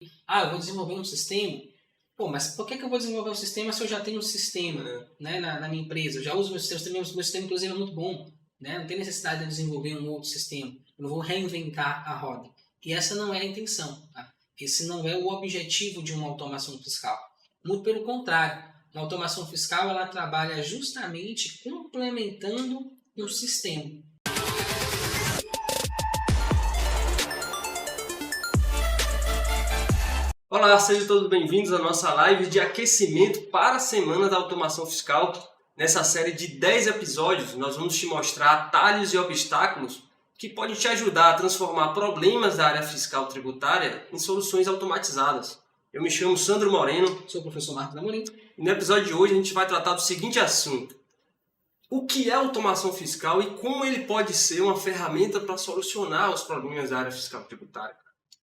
Eu vou desenvolver um sistema. Pô, mas por que eu vou desenvolver um sistema se eu já tenho um sistema, né, na minha empresa? Eu já uso meu sistema, meu sistema inclusive é muito bom. Né? Não tem necessidade de eu desenvolver um outro sistema. Eu não vou reinventar a roda. E essa não é a intenção. Tá? Esse não é o objetivo de uma automação fiscal. Muito pelo contrário. Uma automação fiscal ela trabalha justamente complementando um sistema. Olá, sejam todos bem-vindos à nossa live de aquecimento para a Semana da Automação Fiscal. Nessa série de 10 episódios, nós vamos te mostrar atalhos e obstáculos que podem te ajudar a transformar problemas da área fiscal tributária em soluções automatizadas. Eu me chamo Sandro Moreno, sou o professor Marcos Amorim, e no episódio de hoje a gente vai tratar do seguinte assunto: o que é automação fiscal e como ele pode ser uma ferramenta para solucionar os problemas da área fiscal tributária.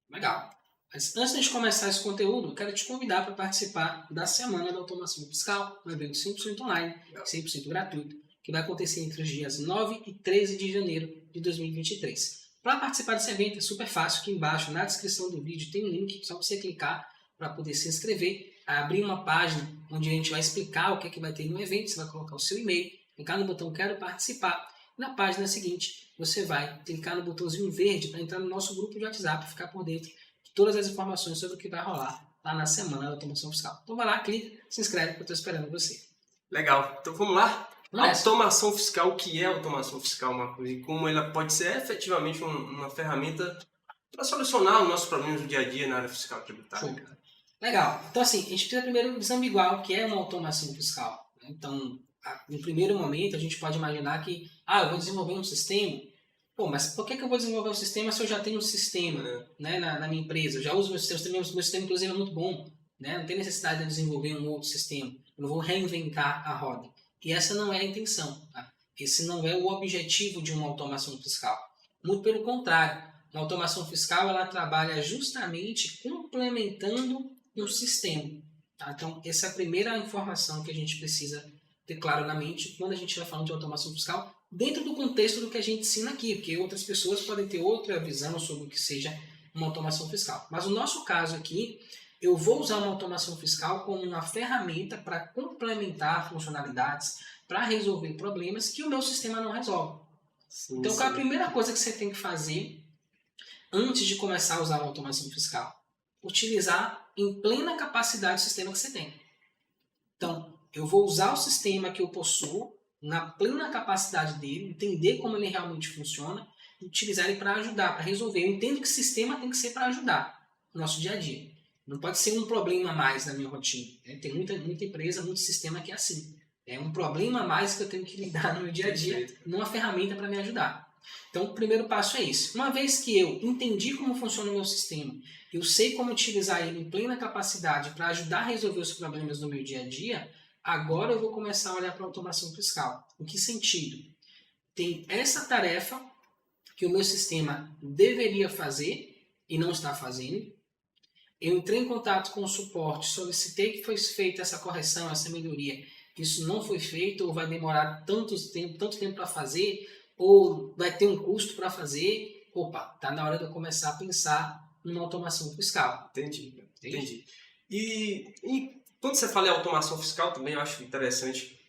Legal. Mas antes de começar esse conteúdo, eu quero te convidar para participar da Semana da Automação Fiscal, um evento 100% online, 100% gratuito, que vai acontecer entre os dias 9 e 13 de janeiro de 2023. Para participar desse evento é super fácil, aqui embaixo na descrição do vídeo tem um link, só você clicar para poder se inscrever, abrir uma página onde a gente vai explicar o que é que vai ter no evento, você vai colocar o seu e-mail, clicar no botão Quero Participar, e na página seguinte você vai clicar no botãozinho verde para entrar no nosso grupo de WhatsApp e ficar por dentro todas as informações sobre o que vai rolar lá na Semana da Automação Fiscal. Então vai lá, clica, se inscreve que eu estou esperando você. Legal, então vamos lá? Vamos automação fiscal, o que é automação fiscal, Marcos? E como ela pode ser efetivamente uma ferramenta para solucionar os nossos problemas do dia a dia na área fiscal tributária. Legal, então assim, a gente precisa primeiro desambiguar o que é uma automação fiscal. Então, no primeiro momento, a gente pode imaginar que, eu vou desenvolver um sistema. Pô, mas por que eu vou desenvolver um sistema se eu já tenho um sistema, né, na minha empresa? Eu já uso meu sistema inclusive é muito bom. Né? Não tem necessidade de eu desenvolver um outro sistema. Eu não vou reinventar a roda. E essa não é a intenção. Tá? Esse não é o objetivo de uma automação fiscal. Muito pelo contrário. Uma automação fiscal ela trabalha justamente complementando um sistema. Tá? Então, essa é a primeira informação que a gente precisa ter claro na mente quando a gente vai falando de automação fiscal, dentro do contexto do que a gente ensina aqui, porque outras pessoas podem ter outra visão sobre o que seja uma automação fiscal. Mas no nosso caso aqui, eu vou usar uma automação fiscal como uma ferramenta para complementar funcionalidades, para resolver problemas que o meu sistema não resolve. Sim, então, qual é a primeira coisa que você tem que fazer antes de começar a usar a automação fiscal? Utilizar em plena capacidade o sistema que você tem. Então, eu vou usar o sistema que eu possuo na plena capacidade dele, entender como ele realmente funciona e utilizar ele para ajudar, para resolver. Eu entendo que o sistema tem que ser para ajudar no nosso dia a dia. Não pode ser um problema a mais na minha rotina. Tem muita empresa, muito sistema que é assim. É um problema a mais que eu tenho que lidar no meu dia a dia, numa ferramenta para me ajudar. Então, o primeiro passo é esse. Uma vez que eu entendi como funciona o meu sistema, eu sei como utilizar ele em plena capacidade para ajudar a resolver os problemas do meu dia a dia, agora eu vou começar a olhar para a automação fiscal. Em que sentido? Tem essa tarefa que o meu sistema deveria fazer e não está fazendo. Eu entrei em contato com o suporte, solicitei que fosse feita essa correção, essa melhoria. Isso não foi feito, ou vai demorar tanto tempo para fazer, ou vai ter um custo para fazer. Opa, está na hora de eu começar a pensar numa automação fiscal. Entendi. E quando você fala em automação fiscal, também eu acho interessante.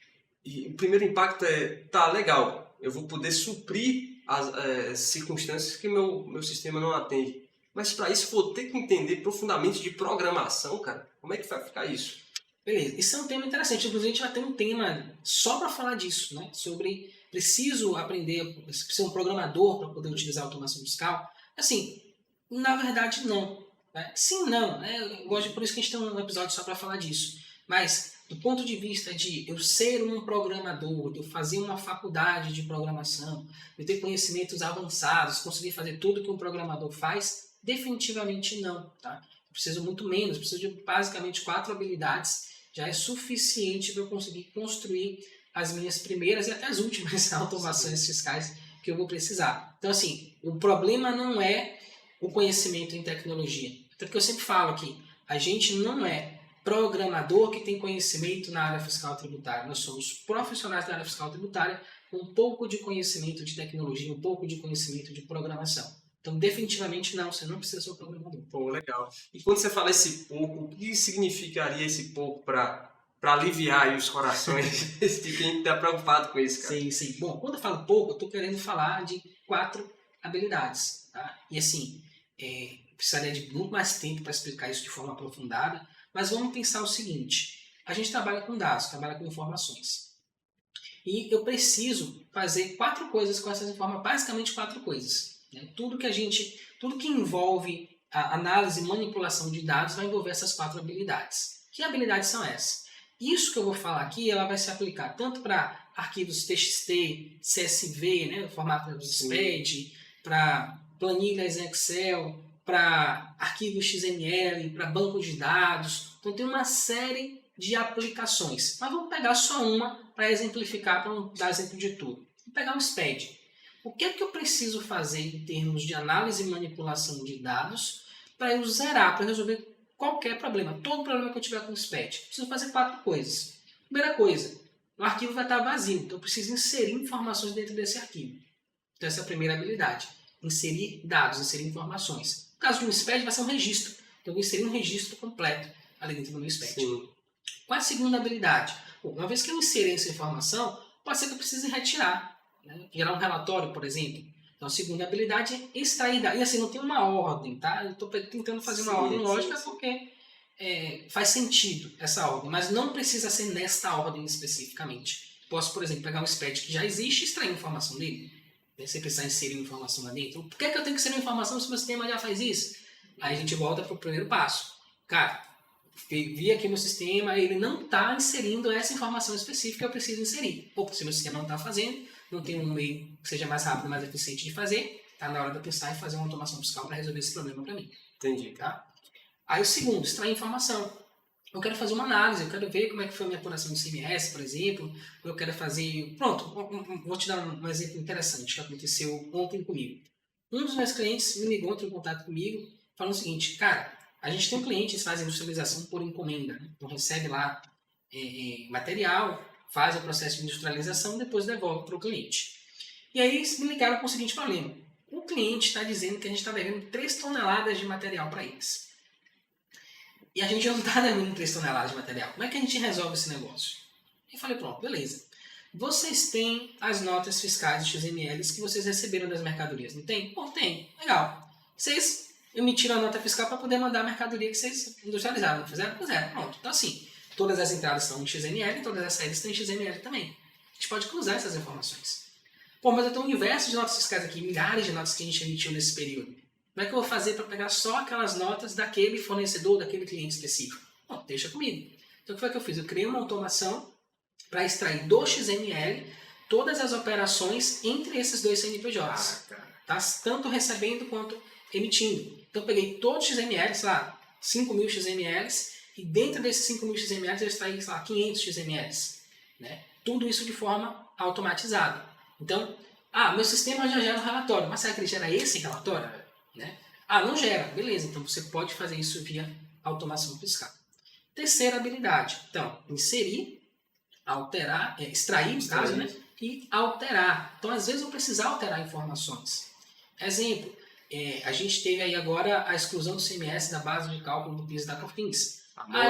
E o primeiro impacto é, legal, eu vou poder suprir as circunstâncias que meu sistema não atende. Mas para isso vou ter que entender profundamente de programação, cara. Como é que vai ficar isso? Beleza, isso é um tema interessante. Inclusive a gente vai ter um tema só para falar disso, né? Sobre preciso aprender, ser um programador para poder utilizar a automação fiscal. Assim, na verdade não. Né? Sim, não. Né? Por isso que a gente tem um episódio só para falar disso. Mas do ponto de vista de eu ser um programador, de eu fazer uma faculdade de programação, de eu ter conhecimentos avançados, conseguir fazer tudo que um programador faz, definitivamente não. Tá? Eu preciso muito menos, preciso de basicamente 4 habilidades, já é suficiente para eu conseguir construir as minhas primeiras e até as últimas automações fiscais que eu vou precisar. Então, assim, o problema não é o conhecimento em tecnologia. Até porque eu sempre falo aqui, a gente não é programador que tem conhecimento na área fiscal tributária. Nós somos profissionais da área fiscal tributária com um pouco de conhecimento de tecnologia, um pouco de conhecimento de programação. Então, definitivamente não, você não precisa ser um programador. Pô, legal. E quando você fala esse pouco, o que significaria esse pouco para aliviar aí os corações de quem está preocupado com isso, cara? Sim, sim. Bom, quando eu falo pouco, eu estou querendo falar de 4 habilidades. Tá? E assim, precisaria de muito mais tempo para explicar isso de forma aprofundada, mas vamos pensar o seguinte: a gente trabalha com dados, trabalha com informações. E eu preciso fazer 4 coisas com essas informações, basicamente 4 coisas. Né? Tudo que envolve a análise e manipulação de dados vai envolver essas 4 habilidades. Que habilidades são essas? Isso que eu vou falar aqui, ela vai se aplicar tanto para arquivos TXT, CSV, né, formato do SPED, para planilhas em Excel, para arquivos XML, para banco de dados. Então tem uma série de aplicações. Mas vamos pegar só uma para exemplificar, para não dar exemplo de tudo. Vou pegar um SPED. O que é que eu preciso fazer em termos de análise e manipulação de dados para eu zerar, para resolver qualquer problema, todo problema que eu tiver com o SPED? Preciso fazer 4 coisas. Primeira coisa, o arquivo vai estar vazio, então eu preciso inserir informações dentro desse arquivo. Então essa é a primeira habilidade. Inserir dados, inserir informações. No caso de um SPED vai ser um registro. Então eu vou inserir um registro completo ali dentro do meu SPED. Sim. Qual é a segunda habilidade? Bom, uma vez que eu inseri essa informação, pode ser que eu precise retirar, né? Gerar um relatório, por exemplo. Então, a segunda habilidade é extrair dados. E assim, não tem uma ordem, tá? Eu estou tentando fazer uma ordem lógica porque faz sentido essa ordem, mas não precisa ser nesta ordem especificamente. Posso, por exemplo, pegar um SPED que já existe e extrair informação dele. Você precisar inserir informação lá dentro. Por que eu tenho que inserir informação se o meu sistema já faz isso? Aí a gente volta para o primeiro passo. Cara, vi aqui no sistema, ele não está inserindo essa informação específica que eu preciso inserir. Ou se o meu sistema não está fazendo, não tem um meio que seja mais rápido, mais eficiente de fazer, está na hora de eu pensar em fazer uma automação fiscal para resolver esse problema para mim. Entendi. Tá? Aí o segundo, extrair informação. Eu quero fazer uma análise, eu quero ver como é que foi a minha apuração de CMS, por exemplo. Eu quero fazer... Pronto, vou te dar um exemplo interessante que aconteceu ontem comigo. Um dos meus clientes me ligou, entrou em contato comigo, falando o seguinte: cara, a gente tem clientes que fazem industrialização por encomenda. Né? Então recebe lá material, faz o processo de industrialização e depois devolve para o cliente. E aí eles me ligaram com o seguinte problema: o cliente está dizendo que a gente está devendo 3 toneladas de material para eles. E a gente não está devendo 3 toneladas de material. Como é que a gente resolve esse negócio? Eu falei: pronto, beleza. Vocês têm as notas fiscais de XMLs que vocês receberam das mercadorias, não tem? Pô, tem. Legal. Vocês emitiram a nota fiscal para poder mandar a mercadoria que vocês industrializaram, não fizeram? Fizeram. Pronto. Então assim, todas as entradas estão em XML, todas as saídas estão em XML também. A gente pode cruzar essas informações. Pô, mas eu tenho um universo de notas fiscais aqui, milhares de notas que a gente emitiu nesse período. Como é que eu vou fazer para pegar só aquelas notas daquele fornecedor, daquele cliente específico? Bom, deixa comigo. Então o que foi que eu fiz? Eu criei uma automação para extrair do XML todas as operações entre esses dois CNPJs. Tá? Tanto recebendo quanto emitindo. Então eu peguei todos os XMLs, sei lá, 5.000 XMLs, e dentro desses 5.000 XMLs eu extraí, sei lá, 500 XMLs. Né? Tudo isso de forma automatizada. Então, meu sistema já gera um relatório, mas será que ele gera esse relatório? Né? Não gera. Beleza, então você pode fazer isso via automação fiscal. Terceira habilidade. Então, inserir, alterar, extrair, no caso, né? E alterar. Então, às vezes eu precisar alterar informações. Exemplo, a gente teve aí agora a exclusão do CMS da base de cálculo do PIS e da COFINS.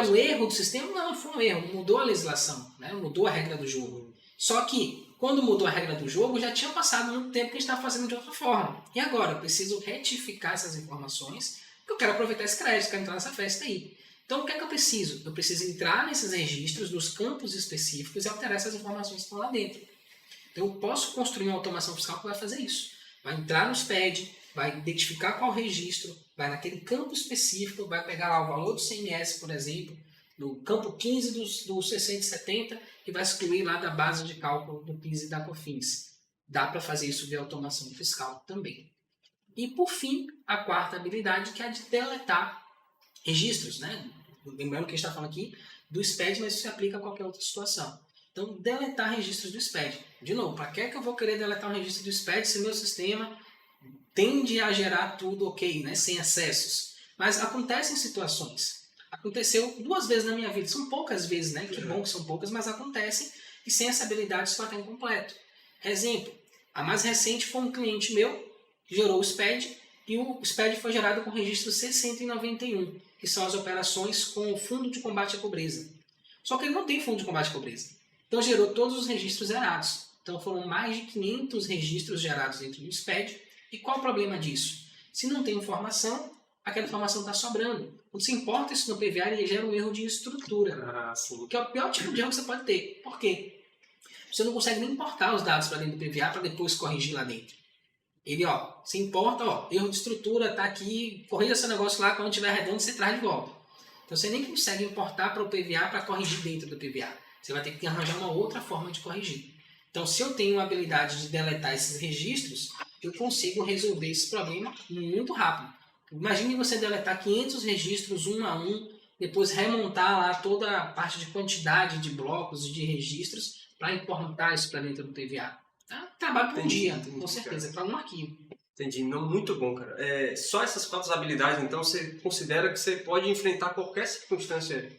O erro do sistema não foi um erro, mudou a legislação, né? Mudou a regra do jogo. Só que, quando mudou a regra do jogo, já tinha passado muito tempo que a gente estava fazendo de outra forma. E agora, eu preciso retificar essas informações, porque eu quero aproveitar esse crédito, quero entrar nessa festa aí. Então, o que é que eu preciso? Eu preciso entrar nesses registros, nos campos específicos e alterar essas informações que estão lá dentro. Então, eu posso construir uma automação fiscal que vai fazer isso. Vai entrar no SPED, vai identificar qual registro, vai naquele campo específico, vai pegar lá o valor do CMS, por exemplo, no campo 15 do 670 e vai excluir lá da base de cálculo do PIS e da COFINS. Dá para fazer isso via automação fiscal também. E, por fim, a quarta habilidade, que é a de deletar registros, né? Lembrando que a gente está falando aqui do SPED, mas isso se aplica a qualquer outra situação. Então, deletar registros do SPED. De novo, para que eu vou querer deletar um registro do SPED se meu sistema tende a gerar tudo ok, né? Sem acessos? Mas acontecem situações. Aconteceu 2 vezes na minha vida. São poucas vezes, né? Que bom que são poucas, mas acontecem. E sem essa habilidade isso vai estar incompleto. Exemplo, a mais recente foi um cliente meu que gerou o SPED E o SPED foi gerado com o registro C191, que são as operações com o Fundo de Combate à Pobreza. Só que ele não tem Fundo de Combate à Pobreza. Então gerou todos os registros zerados. Então foram mais de 500 registros gerados dentro do SPED. E qual o problema disso? Se não tem informação, aquela informação está sobrando. Quando você importa isso no PVA, ele gera um erro de estrutura. Que é o pior tipo de erro que você pode ter. Por quê? Você não consegue nem importar os dados para dentro do PVA para depois corrigir lá dentro. Ele, você importa, erro de estrutura, tá aqui, corrija esse negócio lá, quando tiver redondo você traz de volta. Então você nem consegue importar para o PVA para corrigir dentro do PVA. Você vai ter que arranjar uma outra forma de corrigir. Então se eu tenho a habilidade de deletar esses registros, eu consigo resolver esse problema muito rápido. Imagine você deletar 500 registros um a um, depois remontar lá toda a parte de quantidade de blocos e de registros para importar isso para dentro do PVA. Trabalho por um dia, com certeza, para um arquivo. Entendi, não, muito bom, cara. Só essas 4 habilidades, então, você considera que você pode enfrentar qualquer circunstância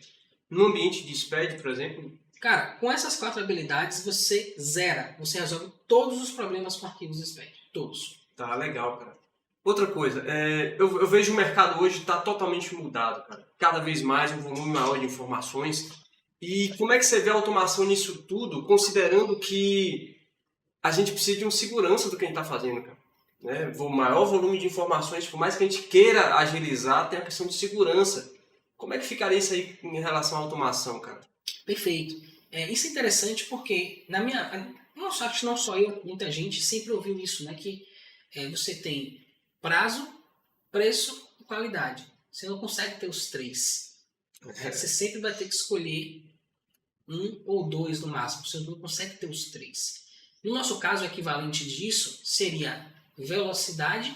no ambiente de SPED, por exemplo? Cara, com essas 4 habilidades, você zera, você resolve todos os problemas com arquivos SPED, todos. Tá, legal, cara. Outra coisa, eu vejo o mercado hoje está totalmente mudado, cara. Cada vez mais um volume maior de informações. E como é que você vê a automação nisso tudo, considerando que a gente precisa de uma segurança do que a gente está fazendo, cara? Né? O maior volume de informações, por mais que a gente queira agilizar, tem a questão de segurança. Como é que ficaria isso aí em relação à automação, cara? Perfeito. Isso é interessante porque, não só eu, muita gente sempre ouviu isso, né? Que você tem prazo, preço e qualidade. Você não consegue ter os 3. Você sempre vai ter que escolher 1 ou 2 no máximo. Você não consegue ter os 3. No nosso caso, o equivalente disso seria velocidade,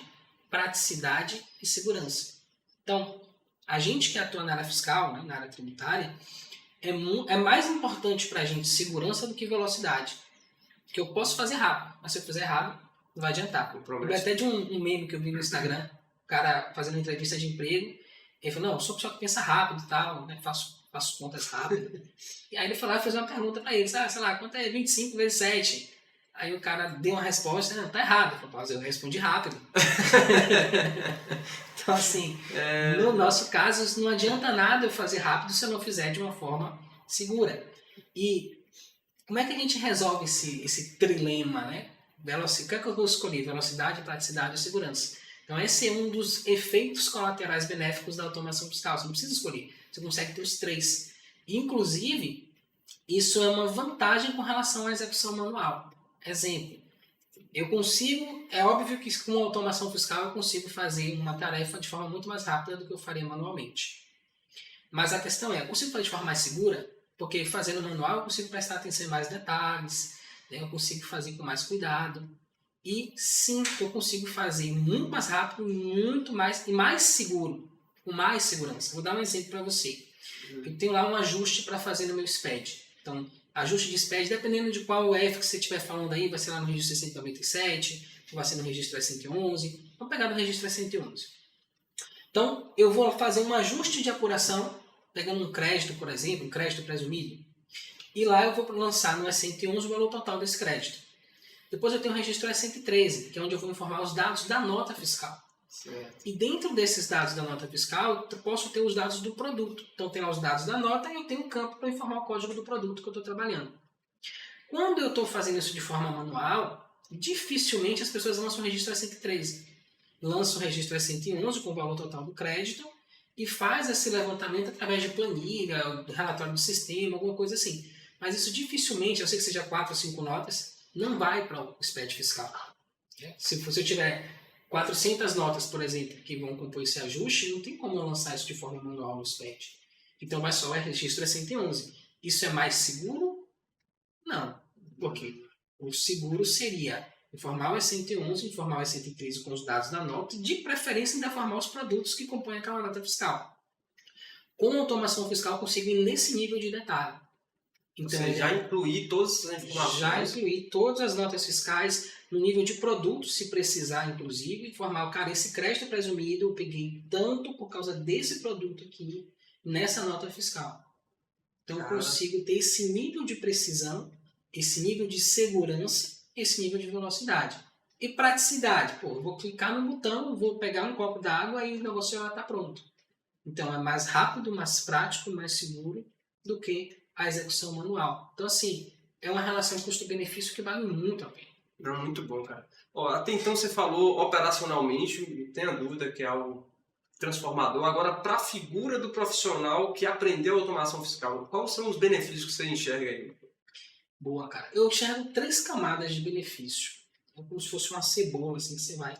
praticidade e segurança. Então, a gente que atua na área fiscal, né, na área tributária, é mais importante para a gente segurança do que velocidade. Porque eu posso fazer rápido, mas se eu fizer errado, não vai adiantar. Eu até de um meme que eu vi no Instagram, o cara fazendo entrevista de emprego, ele falou, não, eu sou pessoa que pensa rápido e tal, né, faço contas rápido. E aí ele foi lá e fez uma pergunta para ele, sei lá, quanto é 25 vezes 7? Aí o cara deu uma resposta, não, tá errado. Eu falei, eu respondi rápido. Então assim, no nosso caso, não adianta nada eu fazer rápido se eu não fizer de uma forma segura. E como é que a gente resolve esse trilema, né? O que é que eu vou escolher? Velocidade, praticidade e segurança. Então esse é um dos efeitos colaterais benéficos da automação fiscal. Você não precisa escolher, você consegue ter os 3. Inclusive, isso é uma vantagem com relação à execução manual. Exemplo, é óbvio que com automação fiscal eu consigo fazer uma tarefa de forma muito mais rápida do que eu faria manualmente. Mas a questão eu consigo fazer de forma mais segura? Porque fazendo manual eu consigo prestar atenção em mais detalhes, né? Eu consigo fazer com mais cuidado. E sim, eu consigo fazer muito mais rápido, muito mais e mais seguro, com mais segurança. Vou dar um exemplo para você. Eu tenho lá um ajuste para fazer no meu SPED. Então, ajuste de SPED, dependendo de qual F que você estiver falando aí, vai ser lá no registro 197, vai ser no registro S111. Vamos pegar no registro S111. Então, eu vou fazer um ajuste de apuração, pegando um crédito, por exemplo, um crédito presumido. E lá eu vou lançar no S111 o valor total desse crédito. Depois eu tenho o registro S113, que é onde eu vou informar os dados da nota fiscal. Certo. E dentro desses dados da nota fiscal, eu posso ter os dados do produto. Então tem lá os dados da nota e eu tenho um campo para informar o código do produto que eu estou trabalhando. Quando eu estou fazendo isso de forma manual, dificilmente as pessoas lançam o registro S113. Lançam o registro S111 com o valor total do crédito e faz esse levantamento através de planilha, relatório do sistema, alguma coisa assim. Mas isso dificilmente, eu sei que seja 4 ou 5 notas, não vai para o SPED fiscal. Se você tiver 400 notas, por exemplo, que vão compor esse ajuste, não tem como eu lançar isso de forma manual no SPED. Então vai só o registro S111. Isso é mais seguro? Não. Por quê? O seguro seria informar o S111, informar o S113 com os dados da nota, de preferência ainda formar os produtos que compõem aquela nota fiscal. Com a automação fiscal, eu consigo ir nesse nível de detalhe. Então, você já incluir todas as informações. Já incluir todas as notas fiscais no nível de produto, se precisar, inclusive, informar, cara, esse crédito presumido eu peguei tanto por causa desse produto aqui nessa nota fiscal. Então eu consigo ter esse nível de precisão, esse nível de segurança, esse nível de velocidade. E praticidade. Pô, eu vou clicar no botão, vou pegar um copo d'água e o negócio já está pronto. Então é mais rápido, mais prático, mais seguro do que a execução manual. Então, assim, é uma relação custo-benefício que vale muito a pena. Não, muito bom, cara. Ó, até então você falou operacionalmente, não tenha dúvida que é algo transformador. Agora, para a figura do profissional que aprendeu automação fiscal, quais são os benefícios que você enxerga aí? Boa, cara. Eu enxergo 3 camadas de benefício. É como se fosse uma cebola, assim, que você vai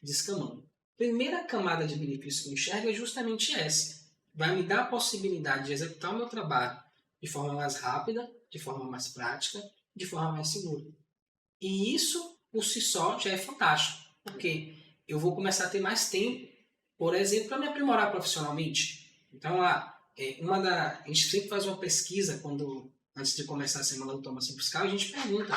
descamando. Primeira camada de benefício que eu enxergo é justamente essa. Vai me dar a possibilidade de executar o meu trabalho de forma mais rápida, de forma mais prática, de forma mais segura. E isso, por si só, já é fantástico. Porque eu vou começar a ter mais tempo, por exemplo, para me aprimorar profissionalmente. Então, a gente sempre faz uma pesquisa antes de começar a semana de automação fiscal, a gente pergunta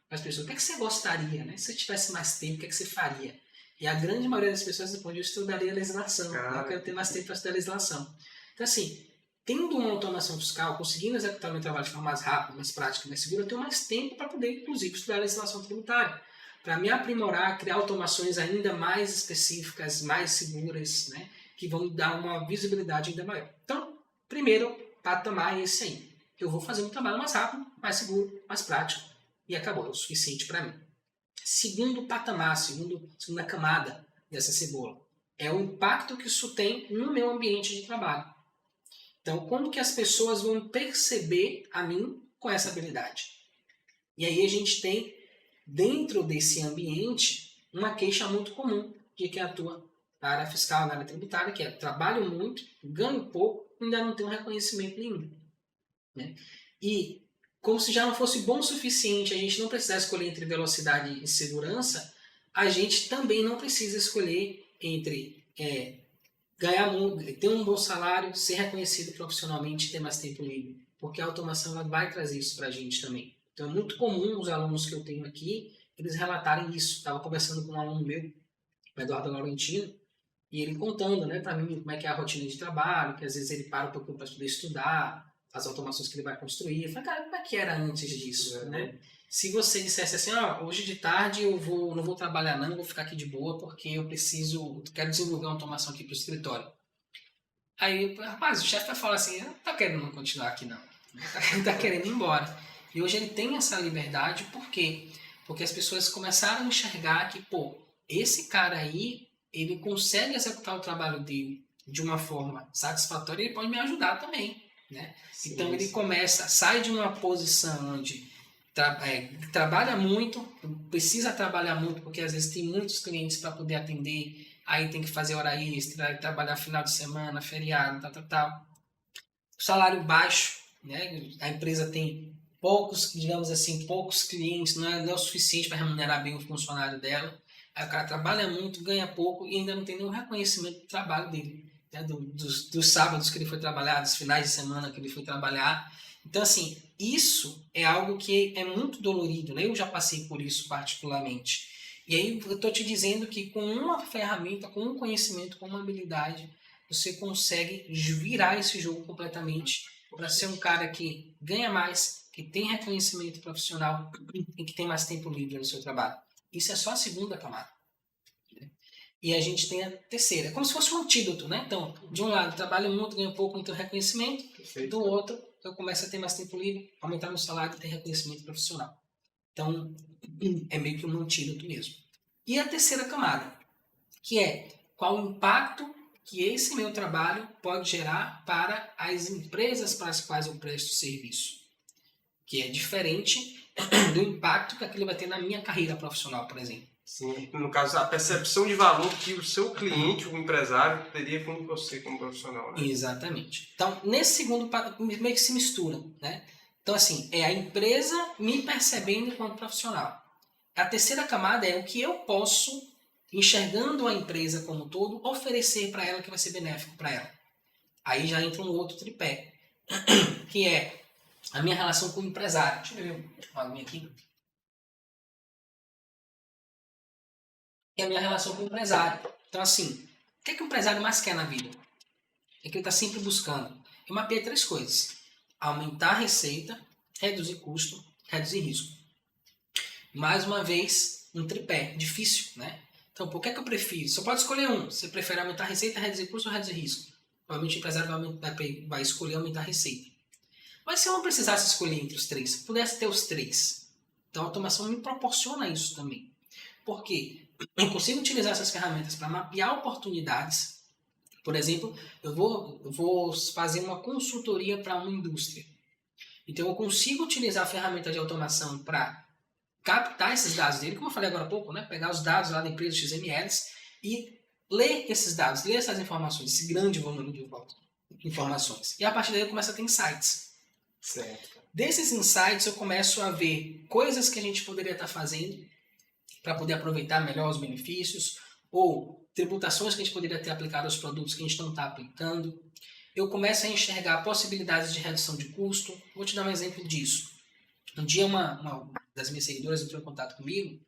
para as pessoas o que, é que você gostaria, né? Se você tivesse mais tempo, o que, é que você faria? E a grande maioria das pessoas responde, eu estudaria legislação, eu quero ter mais tempo para estudar legislação. Então, assim, tendo uma automação fiscal, conseguindo executar o meu trabalho de forma mais rápida, mais prática, mais segura, eu tenho mais tempo para poder, inclusive, estudar a legislação tributária. Para me aprimorar, criar automações ainda mais específicas, mais seguras, né? Que vão dar uma visibilidade ainda maior. Então, primeiro patamar é esse aí. Eu vou fazer um trabalho mais rápido, mais seguro, mais prático e acabou, é o suficiente para mim. Segundo patamar, segunda camada dessa cebola, é o impacto que isso tem no meu ambiente de trabalho. Então, como que as pessoas vão perceber a mim com essa habilidade? E aí a gente tem, dentro desse ambiente, uma queixa muito comum de quem atua na área fiscal, na área tributária, que é trabalho muito, ganho pouco, ainda não tenho reconhecimento nenhum. Né? E como se já não fosse bom o suficiente a gente não precisar escolher entre velocidade e segurança, a gente também não precisa escolher entre ganhar muito, ter um bom salário, ser reconhecido profissionalmente e ter mais tempo livre. Porque a automação ela vai trazer isso para a gente também. Então é muito comum os alunos que eu tenho aqui, eles relatarem isso. Estava conversando com um aluno meu, o Eduardo Laurentino, e ele contando, né, para mim como é que é a rotina de trabalho, que às vezes ele para um pouquinho para poder estudar, as automações que ele vai construir. Eu falei, cara, como é que era antes disso, né? Se você dissesse assim, hoje de tarde eu não vou trabalhar não, vou ficar aqui de boa porque eu quero desenvolver uma automação aqui para o escritório. Aí, rapaz, o chefe vai falar assim, não tá querendo continuar aqui não, tá querendo ir embora. E hoje ele tem essa liberdade, por quê? Porque as pessoas começaram a enxergar que, pô, esse cara aí, ele consegue executar o trabalho dele de uma forma satisfatória e ele pode me ajudar também, né? Sim, então ele sai de uma posição onde trabalha muito, precisa trabalhar muito, porque às vezes tem muitos clientes para poder atender, aí tem que fazer hora extra, trabalhar final de semana, feriado, tal. Salário baixo, né? A empresa tem poucos clientes, não é o suficiente para remunerar bem o funcionário dela. Aí o cara trabalha muito, ganha pouco e ainda não tem nenhum reconhecimento do trabalho dele, né? Dos sábados que ele foi trabalhar, dos finais de semana que ele foi trabalhar. Então, assim, isso é algo que é muito dolorido, né? Eu já passei por isso particularmente. E aí eu estou te dizendo que com uma ferramenta, com um conhecimento, com uma habilidade, você consegue virar esse jogo completamente para ser um cara que ganha mais, que tem reconhecimento profissional e que tem mais tempo livre no seu trabalho. Isso é só a segunda camada. E a gente tem a terceira. É como se fosse um antídoto, né? Então, de um lado, trabalho muito, ganho pouco, não tenho reconhecimento. Perfeito. Do outro, eu começo a ter mais tempo livre, aumentar meu salário e ter reconhecimento profissional. Então, é meio que um antídoto mesmo. E a terceira camada, que é qual o impacto que esse meu trabalho pode gerar para as empresas para as quais eu presto serviço. Que é diferente do impacto que aquilo vai ter na minha carreira profissional, por exemplo. Sim, no caso, a percepção de valor que o seu cliente, o empresário, teria com você como profissional. Né? Exatamente. Então, nesse segundo, meio que se mistura. Né? Então, assim, é a empresa me percebendo enquanto profissional. A terceira camada é o que eu posso, enxergando a empresa como um todo, oferecer para ela que vai ser benéfico para ela. Aí já entra um outro tripé, que é a minha relação com o empresário. Deixa eu ver uma aguinha aqui. Que é a minha relação com o empresário. Então, assim, o que o empresário mais quer na vida? É que ele está sempre buscando. Eu mapeei 3 coisas. Aumentar a receita, reduzir custo, reduzir risco. Mais uma vez, um tripé difícil, né? Então, por que é que eu prefiro? Só pode escolher um. Você prefere aumentar a receita, reduzir custo ou reduzir risco? Provavelmente o empresário vai escolher aumentar a receita. Mas se eu não precisasse escolher entre os três, pudesse ter os três, então a automação me proporciona isso também. Por quê? Eu consigo utilizar essas ferramentas para mapear oportunidades. Por exemplo, eu vou fazer uma consultoria para uma indústria. Então eu consigo utilizar a ferramenta de automação para captar esses dados dele, como eu falei agora há pouco, né? Pegar os dados lá da empresa XMLs e ler esses dados, ler essas informações, esse grande volume de informações. E a partir daí eu começo a ter insights. Certo. Desses insights eu começo a ver coisas que a gente poderia estar fazendo para poder aproveitar melhor os benefícios, ou tributações que a gente poderia ter aplicado aos produtos que a gente não está aplicando. Eu começo a enxergar possibilidades de redução de custo. Vou te dar um exemplo disso. Um dia uma das minhas seguidoras entrou em contato comigo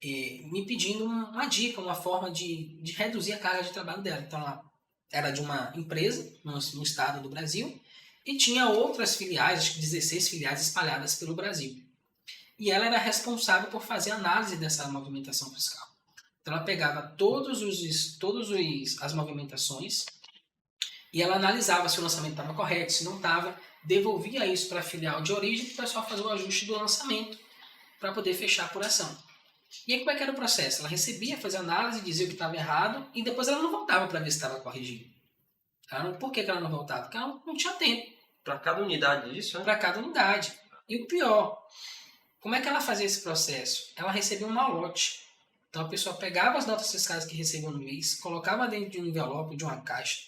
me pedindo uma dica, uma forma de reduzir a carga de trabalho dela. Então ela era de uma empresa no estado do Brasil e tinha outras filiais, acho que 16 filiais espalhadas pelo Brasil. E ela era responsável por fazer análise dessa movimentação fiscal. Então ela pegava todas as movimentações e ela analisava se o lançamento estava correto, se não estava, devolvia isso para a filial de origem para o pessoal fazer o ajuste do lançamento para poder fechar a apuração. E aí como é que era o processo? Ela recebia, fazia análise, dizia o que estava errado e depois ela não voltava para ver se estava corrigido. Por que ela não voltava? Porque ela não tinha tempo. Para cada unidade disso, né? Para cada unidade. E o pior, como é que ela fazia esse processo? Ela recebia um malote. Então a pessoa pegava as notas fiscais que recebeu no mês, colocava dentro de um envelope, de uma caixa,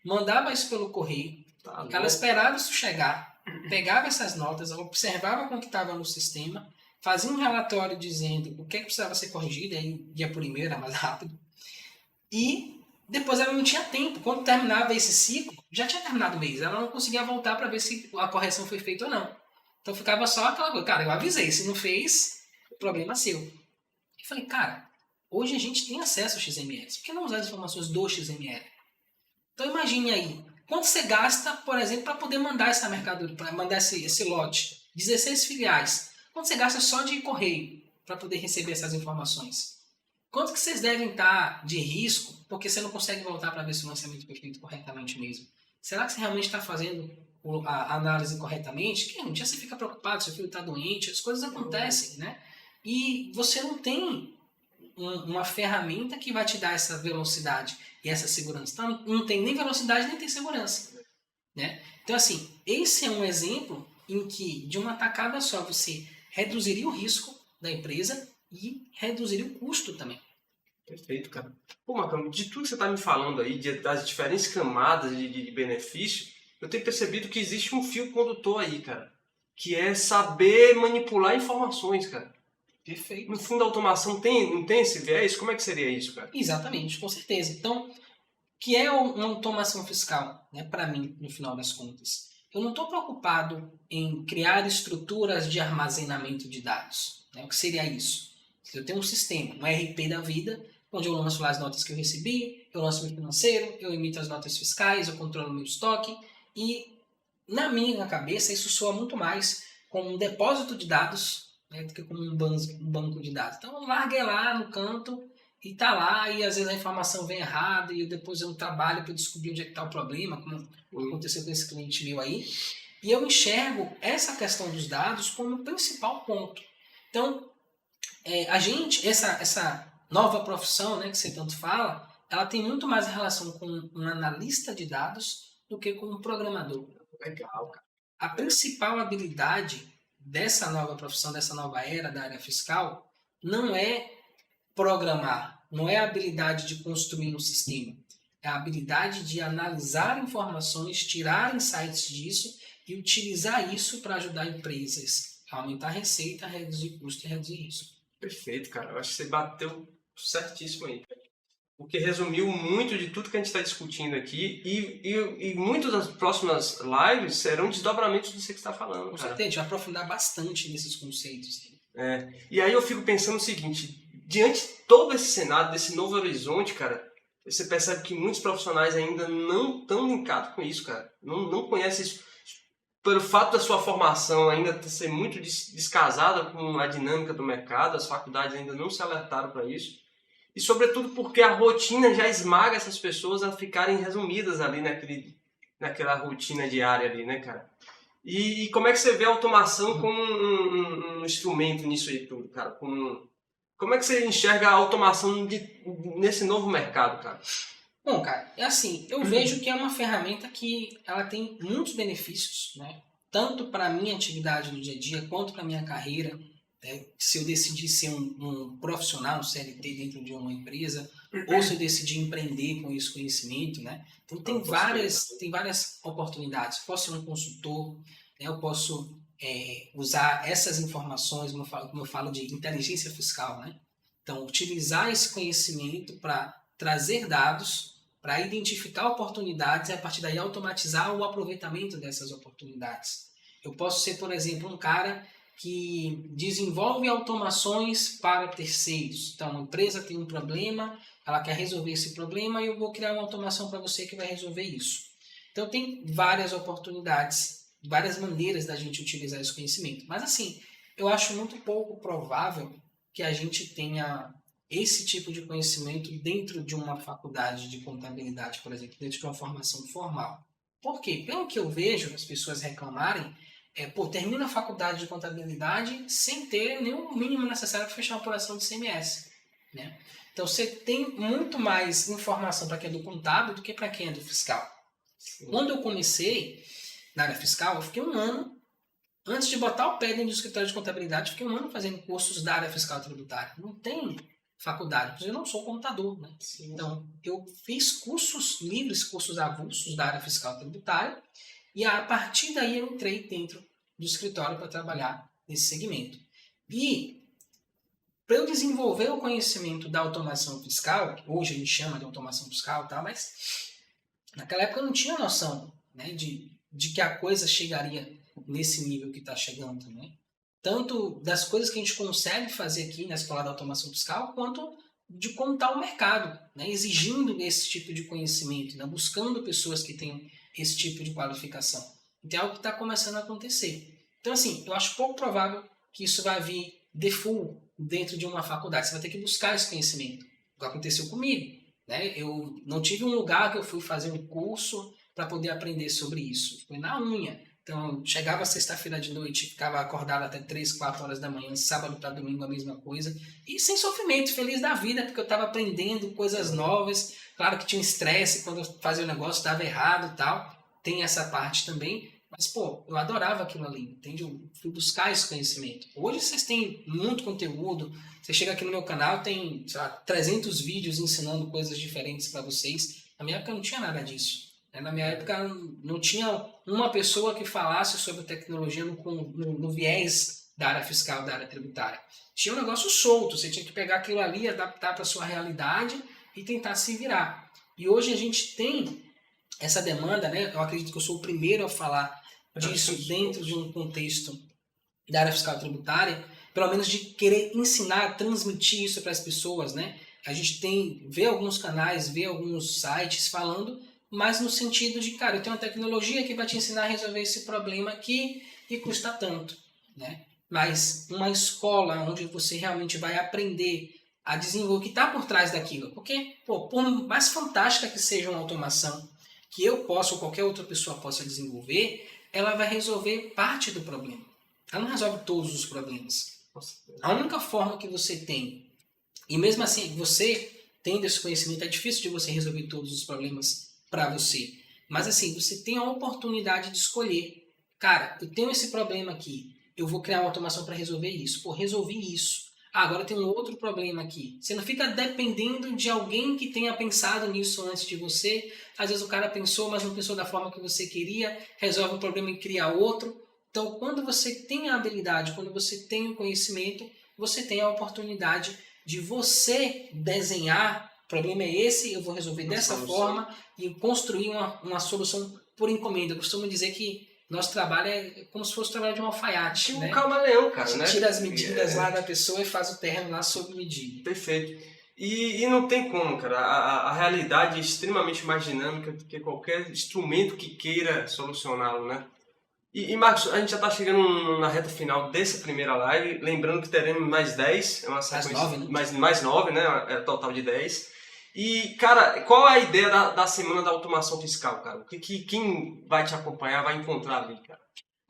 mandava isso pelo correio, ela esperava isso chegar, pegava essas notas, ela observava com o que estava no sistema, fazia um relatório dizendo o que precisava ser corrigido, aí dia por e-mail era mais rápido, e depois ela não tinha tempo. Quando terminava esse ciclo, já tinha terminado o mês, ela não conseguia voltar para ver se a correção foi feita ou não. Então ficava só aquela coisa, cara, eu avisei, se não fez, problema seu. Eu falei, cara, hoje a gente tem acesso ao XML, por que não usar as informações do XML? Então imagine aí, quanto você gasta, por exemplo, para poder mandar essa mercadoria, para mandar esse lote, 16 filiais, quanto você gasta só de correio para poder receber essas informações? Quanto que vocês devem estar de risco, porque você não consegue voltar para ver se o lançamento foi feito corretamente mesmo? Será que você realmente está fazendo a análise corretamente? Que um dia você fica preocupado, seu filho está doente, as coisas acontecem, né? E você não tem uma ferramenta que vai te dar essa velocidade e essa segurança. Então, não tem nem velocidade, nem tem segurança, né? Então, assim, esse é um exemplo em que, de uma tacada só, você reduziria o risco da empresa e reduziria o custo também. Perfeito, cara. Pô, Marcão, de tudo que você está me falando aí, das diferentes camadas de benefício, eu tenho percebido que existe um fio condutor aí, cara, que é saber manipular informações, cara. Perfeito. No fundo, a automação não tem esse viés? Como é que seria isso, cara? Exatamente, com certeza. Então, que é uma automação fiscal, né, para mim, no final das contas? Eu não estou preocupado em criar estruturas de armazenamento de dados. Né? O que seria isso? Eu tenho um sistema, um RP da vida, onde eu lanço lá as notas que eu recebi, eu lanço meu financeiro, eu emito as notas fiscais, eu controlo meu estoque, e na minha cabeça isso soa muito mais como um depósito de dados, né, do que como um banco de dados. Então eu larguei lá no canto e tá lá, e às vezes a informação vem errada, e depois eu trabalho para descobrir onde é que está o problema, como aconteceu com esse cliente meu aí, e eu enxergo essa questão dos dados como o principal ponto. Então, essa nova profissão, né, que você tanto fala, ela tem muito mais relação com um analista de dados do que com um programador. Legal, cara. A principal habilidade dessa nova profissão, dessa nova era da área fiscal, não é programar, não é a habilidade de construir um sistema, é a habilidade de analisar informações, tirar insights disso e utilizar isso para ajudar empresas a aumentar a receita, a reduzir custo e reduzir risco. Perfeito, cara. Eu acho que você bateu certíssimo aí. Porque resumiu muito de tudo que a gente está discutindo aqui e muitas das próximas lives serão desdobramentos do que você está falando. Com certeza, a gente vai aprofundar bastante nesses conceitos. E aí eu fico pensando o seguinte, diante de todo esse cenário, desse novo horizonte, cara, você percebe que muitos profissionais ainda não estão linkados com isso, cara. Não conhecem isso. pelo fato da sua formação ainda ser muito descasada com a dinâmica do mercado, as faculdades ainda não se alertaram para isso, e sobretudo porque a rotina já esmaga essas pessoas a ficarem resumidas ali naquela rotina diária ali, né, cara? E como é que você vê a automação como um instrumento nisso aí tudo, cara? Como é que você enxerga a automação nesse novo mercado, cara? Bom, cara, é assim, eu vejo que é uma ferramenta que ela tem muitos benefícios, né? Tanto para a minha atividade no dia a dia, quanto para a minha carreira. Se eu decidir ser um profissional, um CLT dentro de uma empresa, ou se eu decidir empreender com esse conhecimento, né? Então tem várias oportunidades. Posso ser um consultor, né? Eu posso usar essas informações, como eu falo de inteligência fiscal, né? Então, utilizar esse conhecimento para trazer dados, para identificar oportunidades e a partir daí automatizar o aproveitamento dessas oportunidades. Eu posso ser, por exemplo, um cara que desenvolve automações para terceiros. Então, a empresa tem um problema, ela quer resolver esse problema e eu vou criar uma automação para você que vai resolver isso. Então, tem várias oportunidades, várias maneiras da gente utilizar esse conhecimento. Mas, assim, eu acho muito pouco provável que a gente tenha esse tipo de conhecimento dentro de uma faculdade de contabilidade, por exemplo, dentro de uma formação formal. Por quê? Pelo que eu vejo as pessoas reclamarem, termina a faculdade de contabilidade sem ter nenhum mínimo necessário para fechar uma apuração de CMS. Né? Então, você tem muito mais informação para quem é do contábil do que para quem é do fiscal. Sim. Quando eu comecei na área fiscal, eu fiquei um ano, antes de botar o pé dentro do escritório de contabilidade, fiquei um ano fazendo cursos da área fiscal tributária. Não tem faculdade, porque eu não sou contador. Né? Então, eu fiz cursos livres, cursos avulsos da área fiscal tributária, e a partir daí eu entrei dentro do escritório para trabalhar nesse segmento. E para eu desenvolver o conhecimento da automação fiscal, que hoje a gente chama de automação fiscal, tá? Mas naquela época eu não tinha noção, né, de que a coisa chegaria nesse nível que está chegando. Né? Tanto das coisas que a gente consegue fazer aqui na Escola da Automação Fiscal, quanto de como está o mercado, né? Exigindo esse tipo de conhecimento, né? Buscando pessoas que têm esse tipo de qualificação. Então é algo que está começando a acontecer. Então, assim, eu acho pouco provável que isso vai vir default dentro de uma faculdade. Você vai ter que buscar esse conhecimento. O que aconteceu comigo. Né? Eu não tive um lugar que eu fui fazer um curso para poder aprender sobre isso. Foi na unha. Então, chegava sexta-feira de noite, ficava acordado até 3, 4 horas da manhã, sábado para domingo a mesma coisa. E sem sofrimento, feliz da vida, porque eu estava aprendendo coisas novas. Claro que tinha um estresse quando eu fazia o negócio, dava errado e tal. Tem essa parte também. Mas, pô, eu adorava aquilo ali, entende? Eu fui buscar esse conhecimento. Hoje vocês têm muito conteúdo. Você chega aqui no meu canal, tem, sei lá, 300 vídeos ensinando coisas diferentes para vocês. Na minha época não tinha nada disso. Na minha época não tinha uma pessoa que falasse sobre tecnologia no viés da área fiscal, da área tributária. Tinha um negócio solto, você tinha que pegar aquilo ali, adaptar para a sua realidade e tentar se virar. E hoje a gente tem essa demanda, né? Eu acredito que eu sou o primeiro a falar disso dentro de um contexto da área fiscal tributária, pelo menos de querer ensinar, transmitir isso para as pessoas, né? A gente vê alguns canais, vê alguns sites falando, mas no sentido de, cara, eu tenho uma tecnologia que vai te ensinar a resolver esse problema aqui e custa tanto, né? Mas uma escola onde você realmente vai aprender a desenvolver o que está por trás daquilo. Porque, pô, por mais fantástica que seja uma automação que eu possa ou qualquer outra pessoa possa desenvolver, ela vai resolver parte do problema. Ela não resolve todos os problemas. A única forma que você tem, e mesmo assim, você tendo esse conhecimento, é difícil de você resolver todos os problemas para você. Mas assim, você tem a oportunidade de escolher. Cara, eu tenho esse problema aqui, eu vou criar uma automação para resolver isso. Pô, resolvi isso. Agora tem um outro problema aqui. Você não fica dependendo de alguém que tenha pensado nisso antes de você. Às vezes o cara pensou, mas não pensou da forma que você queria, resolve um problema e cria outro. Então, quando você tem a habilidade, quando você tem o conhecimento, você tem a oportunidade de você desenhar, o problema é esse, eu vou resolver dessa forma e construir uma solução por encomenda. Eu costumo dizer que nosso trabalho é como se fosse o trabalho de um alfaiate. Tipo né? um camaleão, cara. A gente tira as medidas lá da pessoa e faz o terno lá sob medida. Perfeito. E não tem como, cara. A realidade é extremamente mais dinâmica do que qualquer instrumento que queira solucioná-lo, né? E Marcos, a gente já está chegando na reta final dessa primeira live, lembrando que teremos mais 10, é uma sequência, mais 9, né? É total de 10. E, cara, qual é a ideia da Semana da Automação Fiscal, cara? Quem vai te acompanhar vai encontrar ali, cara?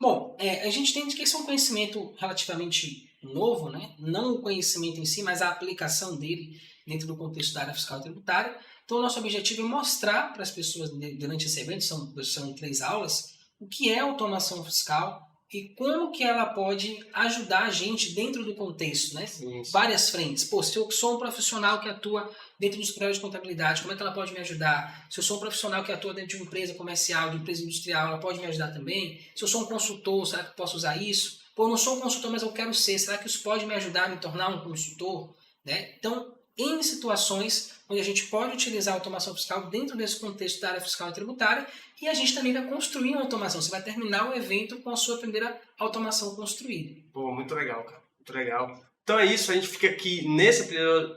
Bom, a gente entende que esse é um conhecimento relativamente novo, né? Não o conhecimento em si, mas a aplicação dele dentro do contexto da área fiscal e tributária. Então, o nosso objetivo é mostrar para as pessoas durante esse evento, são 3 aulas, o que é automação fiscal e como que ela pode ajudar a gente dentro do contexto, né? Isso. Várias frentes. Pô, se eu sou um profissional que atua dentro do escritório de contabilidade, como é que ela pode me ajudar? Se eu sou um profissional que atua dentro de uma empresa comercial, de uma empresa industrial, ela pode me ajudar também? Se eu sou um consultor, será que eu posso usar isso? Pô, eu não sou um consultor, mas eu quero ser. Será que isso pode me ajudar a me tornar um consultor? Né? Então, em situações onde a gente pode utilizar a automação fiscal dentro desse contexto da área fiscal e tributária, e a gente também vai construir uma automação. Você vai terminar o evento com a sua primeira automação construída. Pô, muito legal, cara. Muito legal. Então é isso, a gente fica aqui nesse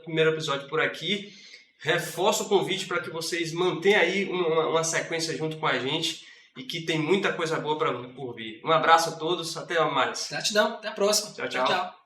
primeiro episódio por aqui. Reforço o convite para que vocês mantenham aí uma sequência junto com a gente e que tem muita coisa boa por vir. Um abraço a todos, até mais. Gratidão, até a próxima. Tchau, tchau.